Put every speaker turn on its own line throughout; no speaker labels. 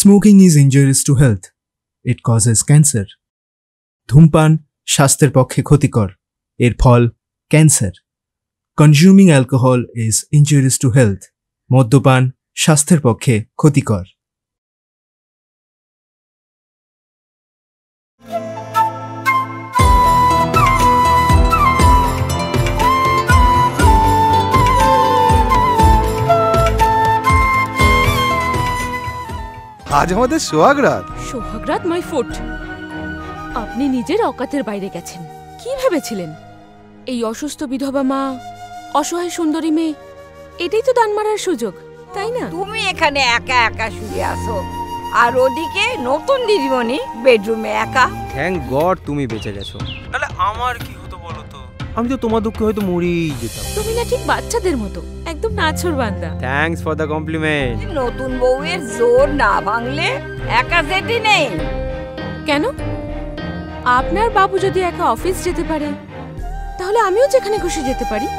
Smoking is injurious to health. It causes cancer. ধূমপান স্বাস্থ্যের পক্ষে ক্ষতিকর, এর ফল cancer. Consuming alcohol is injurious to health. মদ্যপান স্বাস্থ্যের পক্ষে ক্ষতিকর।
আজ আমাদের সোহাগরাত।
সোহাগরাত মাই ফুট। আপনি নিজের অকাতের বাইরে গেছেন। কি ভেবেছিলেন এই অসুস্থ বিধবা মা, অসহায় সুন্দরী মেয়ে, এটাই তো দান মারার সুযোগ, তাই না?
তুমি এখানে একা একা শুয়ে আসো, আর ওদিকে নতুন দিদিমণি বেডরুমে একা।
থ্যাংক গড তুমি বেঁচে গেছো, তাহলে আমার কি হতো বলো তো? আমি তো তোমার দুঃখে হয়তো মরেই যেতাম।
তুমি না ঠিক বাচ্চাদের মতো, একদম নাছোড় বান্দা।
Thanks for the compliment.
নতুন বউয়ের জোর না ভাঙলে একা যেতে নেই।
কেন? আপনার বাবু যদি একা অফিস যেতে পারে, তাহলে আমিও যেখানে খুশি যেতে পারি।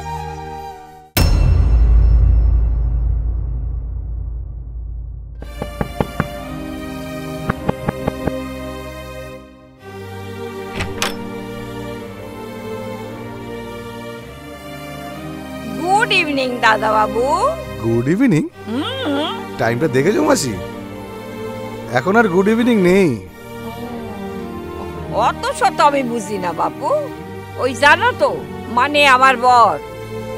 গুড ইভিনিং দাদা বাবু।
Good evening? টাইমটা দেখেছো মাসি? এখন আর গুড ইভিনিং নেই।
অত শত আমি বুঝি না বাপু। ওই জানো তো, মানে আমার বর,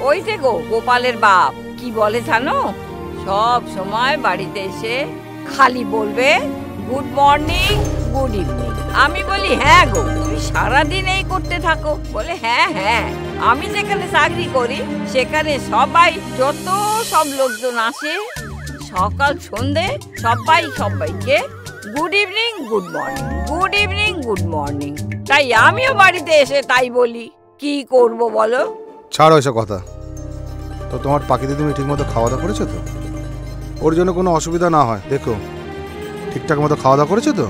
ওই যে গো গোপালের বাপ, কি বলে জানো? সব সময় বাড়িতে এসে খালি বলবে গুড মর্নিং, গুড ইভিনিং। আমি বলি হ্যাঁ গো, তুমি সারাদিন এই করতে থাকো। বলে হ্যাঁ হ্যাঁ, আমি যেখানে চাকরি করি সেখানে সবাই, যত সব লোকজন আসে, সকাল সন্ধে সবাই সবাইকে good evening, good morning, good evening, good morning. তাই আমিও বাড়িতে এসে তাই বলি। কি করব বলো?
ছাড়ো এসব কথা। তো তোমার পাখিতে তুমি ঠিক মতো খাওয়া দাওয়া করেছো তো? ওর জন্য কোনো অসুবিধা না হয় দেখো। ঠিকঠাক মতো খাওয়া দাওয়া করেছো তো?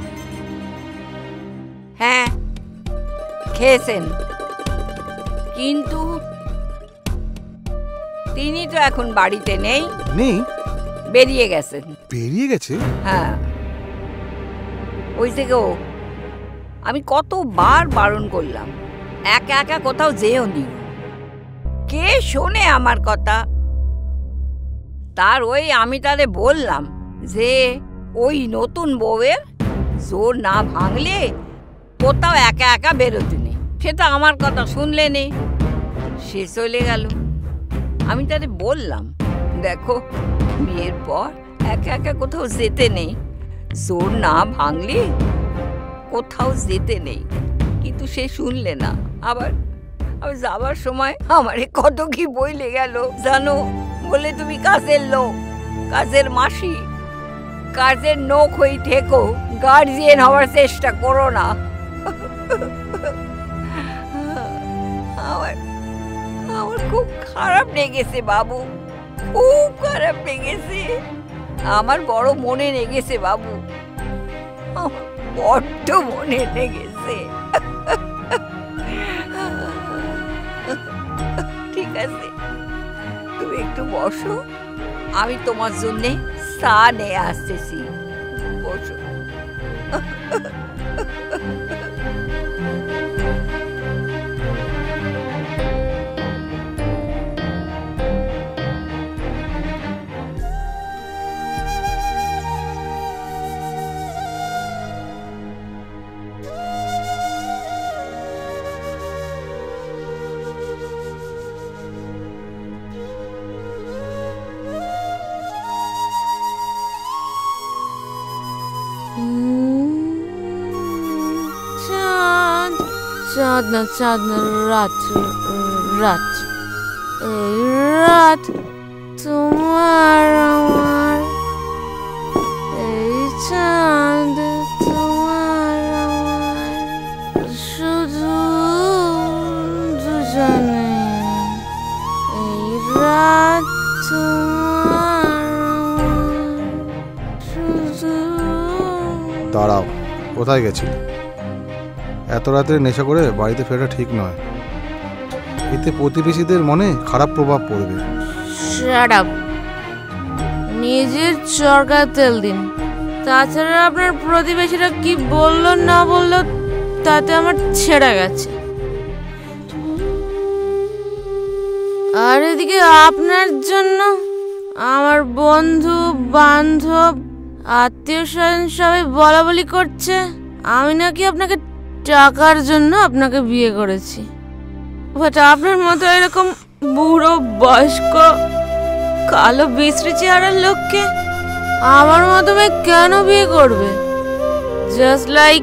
হ্যাঁ খেয়েছেন, কিন্তু তিনি তো এখন বাড়িতে নেই।
নেই?
বেরিয়ে গেছেন।
বেরিয়ে গেছে?
হ্যাঁ, ওই থেকে ও, আমি কতবার বারণ করলাম একা একা কোথাও যেও নি। কে শোনে আমার কথা? তার ওই আমি তারে বললাম যে ওই নতুন বউয়ের জোর না ভাঙলে কোথাও একা একা বেরোতে নেই। সে তো আমার কথা শুনলে নেই, সে চলে গেল। আমি তারে বললাম দেখো, বিয়ের পর একা একা কোথাও যেতে নেই, জোর না ভাঙলে কোথাও যেতে নেই। কিন্তু সে শুনলে না। আবার যাবার সময় আমারে কত কি বইলে গেল জানো? বলে তুমি কাজের লোক, কাজের মাসি, কাজের নোক হই ঠেকো, গার্জিয়ান হওয়ার চেষ্টা করো না। আমার খুব খারাপ লেগেছে বাবু, খুব খারাপ লেগেছে। আমার বড় মনে লেগেছে বাবু, বড্ড মনে লেগেছে। ঠিক আছে, তুমি একটু বসো, আমি তোমার জন্যে চা নিয়ে আসতেছি। বসো।
চাঁদ না রাত, রাত, এই রাত তোমার আমার, এই চাঁদ তোমার আমার, শুধু দুজনে, এই রাত তোমার আমার, শুধু।
দাঁড়াও, কোথায় গেছিলে? এত রাতে নেশা করে বাড়িতে ফেরা ঠিক নয়, এতে প্রতিবেশীদের মনে খারাপ প্রভাব পড়বে।
শাট আপ, নিজের চরকা তেল দিন, তাছাড়া আপনার প্রতিবেশীরা কি বললো না বললো তাতে আমার ছেড়ে গেছে। আর এদিকে আপনার জন্য আমার বন্ধু বান্ধব আত্মীয় স্বজন সবাই বলা বলি করছে আমি নাকি আপনাকে টাকার জন্য আপনাকে বিয়ে করেছি। বাট আপনার মতো এরকম বুড়ো বয়স্ক কালো বিশ্রী চেহারার লোককে আমার মতো মেয়ে কেন বিয়ে করবে? জাস্ট লাইক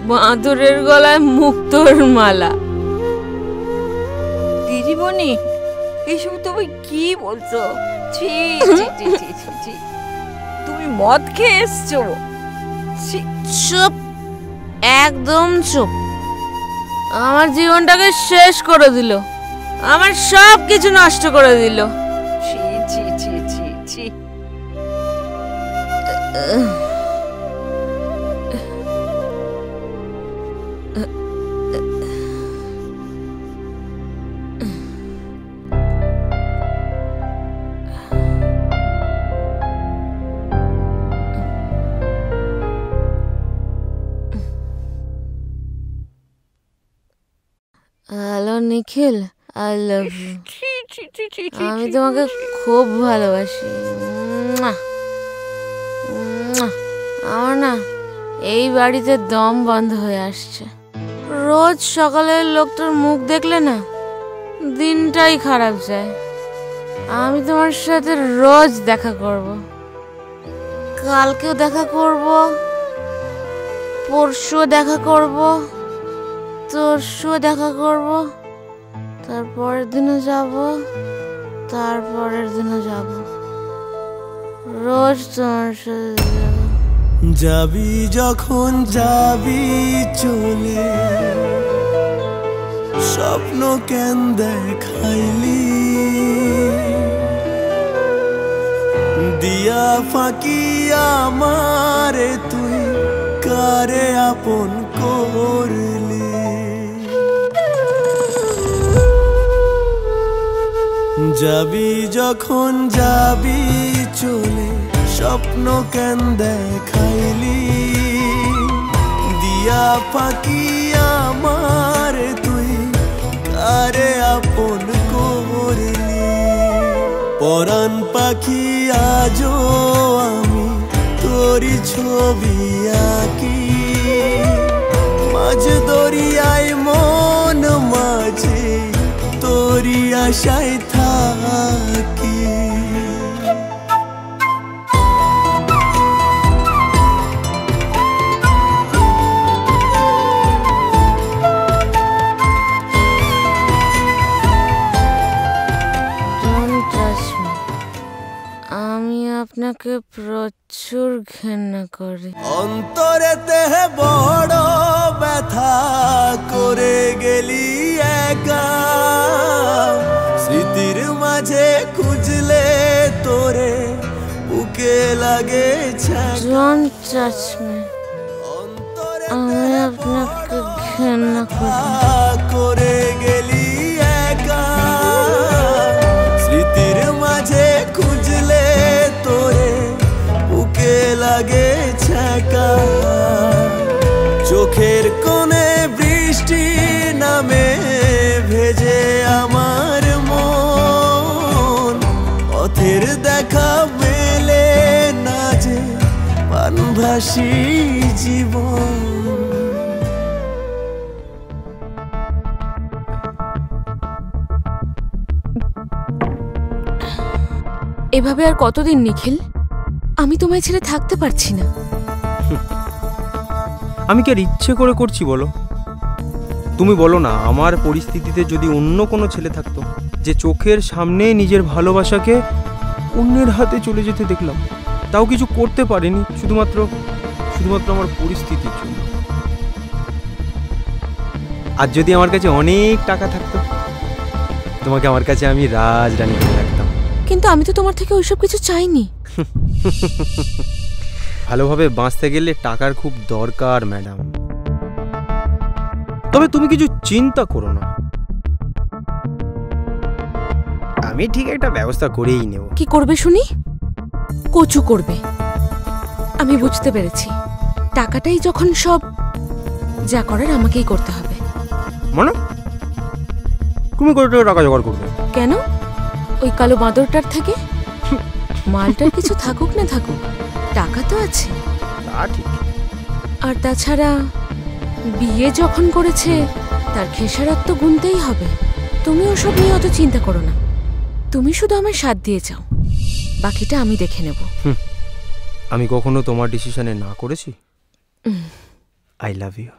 বাঁদরের গলায় মুক্তোর মালা।
দিদিমণি, এসব তুমি কি বলছো? ছি ছি ছি ছি ছি ছি। তুমি মদ খেয়ে এসছো?
চুপ, একদম চুপ। আমার জীবনটাকে শেষ করে দিল, আমার সব কিছু নষ্ট করে দিল।
ছি ছি ছি ছি ছি।
Hello Nikhil, I love you. আমি তোমাকে খুব ভালোবাসি। আমার না এই বাড়িতে দম বন্ধ হয়ে আসছে। রোজ সকালে লোকটার মুখ দেখলে না দিনটাই খারাপ যায়। আমি তোমার সাথে রোজ দেখা করব, কালকেও দেখা করব, পরশুও দেখা করব, তরশুও দেখা করব, তারপরের দিনও যাব, তারপরের দিনও যাব, রোজ তোমার সাথে যাব।
যাবি যখন যাবি চলে, স্বপ্ন কেন দেখাইলি, দিয়া ফাঁকি আমারে তুই কারে আপন করলি। যাবি যখন যাবি চলে, স্বপ্ন কেন দেখাইলি, দিয়া ফাঁকি আমারে তুই কারে আপন করলি। পরাণ পাখি আজও আমি তোরি ছবি আঁকি, মাঝ দরিয়ায় মন মাঝে তোরি আশায় থাকি।
আমি আপনাকে প্রচুর ঘৃণা করি।
অন্তরেতে বড় ব্যথা করে গেলি একা, স্মৃতির মাঝে খুঁজলে তোরে বুকে লাগে
Don't touch me. আমি আপনাকে ঘৃণা
করে গেলি একা, স্মৃতির মাঝে খুঁজলে তোরে বুকে লাগে ছ্যাঁকা। চোখের কোণে বৃষ্টি নামে ভেজে আমার মন, পথের দেখা মেলে না যে পানভাসী জীবন।
এভাবে আর কতদিন নিখিল? আমি তোমায় ছেড়ে থাকতে পারছি না।
আমি কি আর ইচ্ছে করে করছি বলো? তুমি বলো না, আমার পরিস্থিতিতে যদি অন্য কোনো ছেলে থাকতো যে চোখের সামনে নিজের ভালোবাসাকে অন্যের হাতে চলে যেতে দেখলাম, তাও কিছু করতে পারেনি, শুধুমাত্র আমার পরিস্থিতির জন্য। আর যদি আমার কাছে অনেক টাকা থাকতো, তোমাকে আমার কাছে আমি রাজরানী করে রাখতাম।
কিন্তু আমি তো তোমার থেকে ওইসব কিছু চাইনি।
ভালোভাবে বাঁচতে গেলে টাকার খুব দরকার ম্যাডাম। তবে তুমি কিছু চিন্তা করো না, আমি ঠিক একটা ব্যবস্থা করেই নেব।
কি করবে শুনি? কচু করবে। আমি বুঝতে পেরেছি, টাকাটাই যখন সব, যা করার আমাকেই করতে হবে।
মানে তুমি করে টাকা জোগাড় করবে
কেন? ওই কালো বাঁদরটার থেকে? মালটার কিছু থাকুক না থাকুক, টাকা তো আছে।
তা ঠিক।
আর তাছাড়া বিয়ে যখন করেছে তার খেসারত তো গুনতেই হবে। তুমি ওসব নিয়ে অত চিন্তা করো না, তুমি শুধু আমার সাথ দিয়ে যাও, বাকিটা আমি দেখে নেব।
আমি কখনো তোমার ডিসিশনে না করেছি? I love you.